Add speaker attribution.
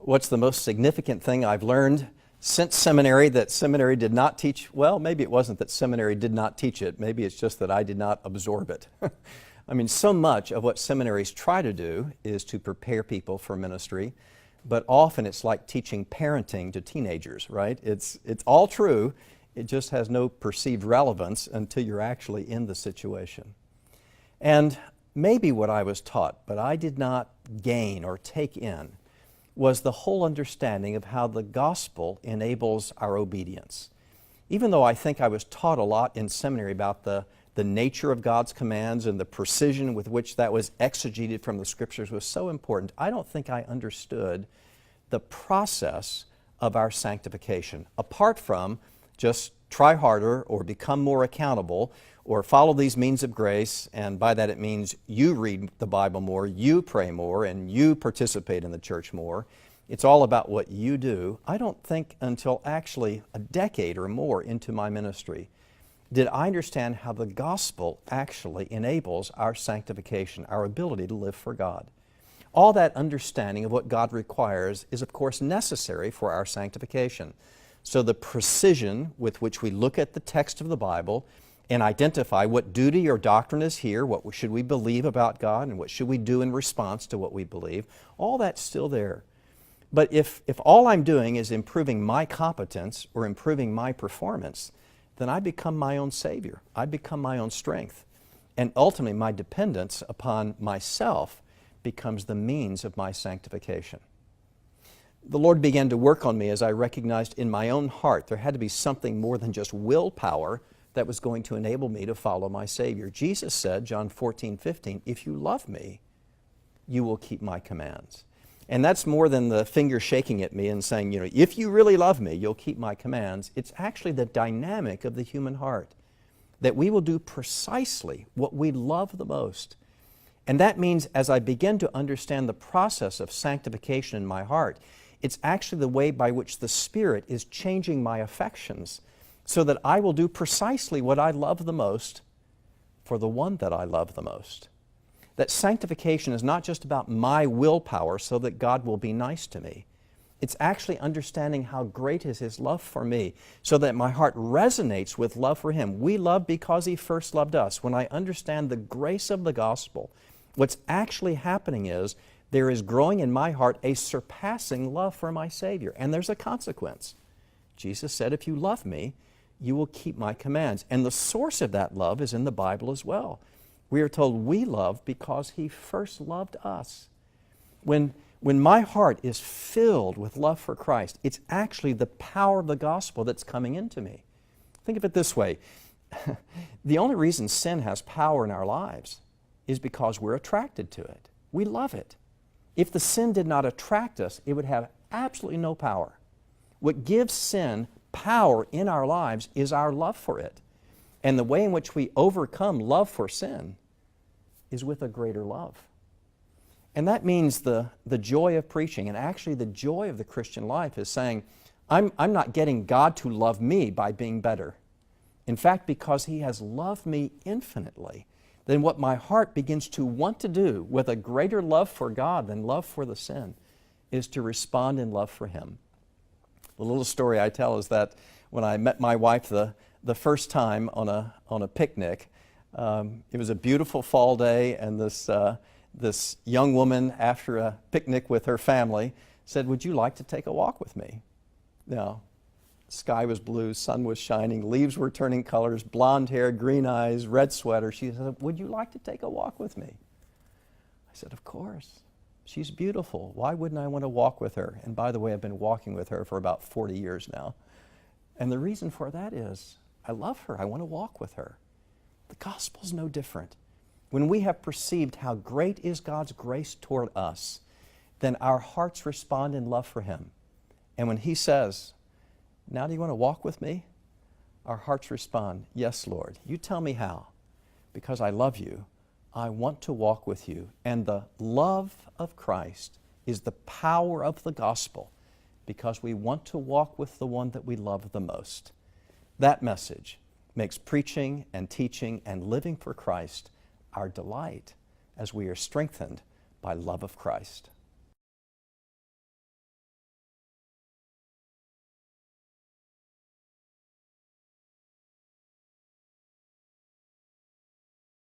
Speaker 1: What's the most significant thing I've learned since seminary that seminary did not teach? Well, maybe it wasn't that seminary did not teach it. Maybe it's just that I did not absorb it. I mean, so much of what seminaries try to do is to prepare people for ministry, but often it's like teaching parenting to teenagers, right? It's all true. It just has no perceived relevance until you're actually in the situation. And maybe what I was taught, but I did not gain or take in, was the whole understanding of how the gospel enables our obedience. Even though I think I was taught a lot in seminary about the nature of God's commands and the precision with which that was exegeted from the Scriptures was so important, I don't think I understood the process of our sanctification, apart from just try harder or become more accountable or follow these means of grace, and by that it means you read the Bible more, you pray more, and you participate in the church more. It's all about what you do. I don't think until actually a decade or more into my ministry did I understand how the gospel actually enables our sanctification, our ability to live for God. All that understanding of what God requires is, of course, necessary for our sanctification. So the precision with which we look at the text of the Bible and identify what duty or doctrine is here, what should we believe about God, and what should we do in response to what we believe, all that's still there. But if all I'm doing is improving my competence or improving my performance, then I become my own Savior. I become my own strength. And ultimately, my dependence upon myself becomes the means of my sanctification. The Lord began to work on me as I recognized in my own heart there had to be something more than just willpower that was going to enable me to follow my Savior. Jesus said, John 14:15, if you love me, you will keep my commands. And that's more than the finger shaking at me and saying, if you really love me, you'll keep my commands. It's actually the dynamic of the human heart, that we will do precisely what we love the most. And that means as I begin to understand the process of sanctification in my heart, it's actually the way by which the Spirit is changing my affections so that I will do precisely what I love the most for the one that I love the most. That sanctification is not just about my willpower so that God will be nice to me. It's actually understanding how great is His love for me so that my heart resonates with love for Him. We love because He first loved us. When I understand the grace of the gospel, what's actually happening is there is growing in my heart a surpassing love for my Savior. And there's a consequence. Jesus said, if you love me, you will keep my commands. And the source of that love is in the Bible as well. We are told we love because He first loved us. When my heart is filled with love for Christ, it's actually the power of the gospel that's coming into me. Think of it this way. The only reason sin has power in our lives is because we're attracted to it. We love it. If the sin did not attract us, it would have absolutely no power. What gives sin power in our lives is our love for it. And the way in which we overcome love for sin is with a greater love. And that means the joy of preaching, and actually the joy of the Christian life is saying, I'm not getting God to love me by being better. In fact, because He has loved me infinitely, then what my heart begins to want to do with a greater love for God than love for the sin is to respond in love for Him. The little story I tell is that when I met my wife the first time on a picnic, it was a beautiful fall day, and this young woman, after a picnic with her family, said, would you like to take a walk with me? Now, sky was blue, sun was shining, leaves were turning colors, blonde hair, green eyes, red sweater. She said, would you like to take a walk with me? I said, of course. She's beautiful. Why wouldn't I want to walk with her? And by the way, I've been walking with her for about 40 years now. And the reason for that is I love her. I want to walk with her. The gospel's no different. When we have perceived how great is God's grace toward us, then our hearts respond in love for Him. And when He says, now do you want to walk with me? Our hearts respond, yes, Lord. You tell me how. Because I love you, I want to walk with you. And the love of Christ is the power of the gospel because we want to walk with the one that we love the most. That message makes preaching and teaching and living for Christ our delight as we are strengthened by love of Christ.